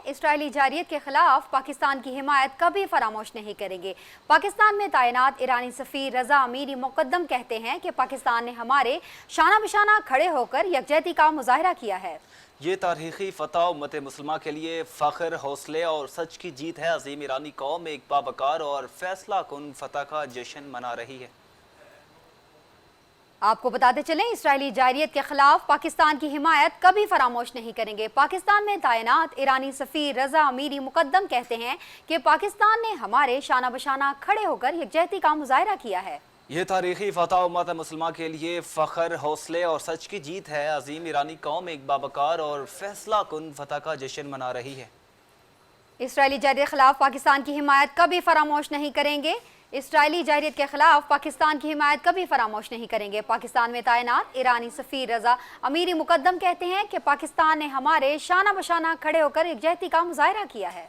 اسرائیلی جارحیت کے خلاف پاکستان کی حمایت کبھی فراموش نہیں کریں گے۔ پاکستان میں تعینات ایرانی سفیر رضا امیری مقدم کہتے ہیں کہ پاکستان نے ہمارے شانہ بشانہ کھڑے ہو کر یکجہتی کا مظاہرہ کیا ہے۔ یہ تاریخی فتح امت مسلمہ کے لیے فخر، حوصلے اور سچ کی جیت ہے۔ عظیم ایرانی قوم ایک باوقار اور فیصلہ کن فتح کا جشن منا رہی ہے۔ آپ کو بتاتے چلیں، اسرائیلی جارحیت کے خلاف پاکستان کی حمایت کبھی فراموش نہیں کریں گے۔ پاکستان میں تعینات ایرانی سفیر رضا امیری مقدم کہتے ہیں کہ پاکستان نے ہمارے شانہ بشانہ کھڑے ہو کر یکجہتی کا مظاہرہ کیا ہے۔ یہ تاریخی فتح امت مسلمہ کے لیے فخر، حوصلے اور سچ کی جیت ہے۔ عظیم ایرانی قوم ایک باوقار اور فیصلہ کن فتح کا جشن منا رہی ہے۔ اسرائیلی جارحیت کے خلاف پاکستان کی حمایت کبھی فراموش نہیں کریں گے۔ اسرائیلی جارحیت کے خلاف پاکستان کی حمایت کبھی فراموش نہیں کریں گے۔ پاکستان میں تعینات ایرانی سفیر رضا امیری مقدم کہتے ہیں کہ پاکستان نے ہمارے شانہ بشانہ کھڑے ہو کر یکجہتی کا مظاہرہ کیا ہے۔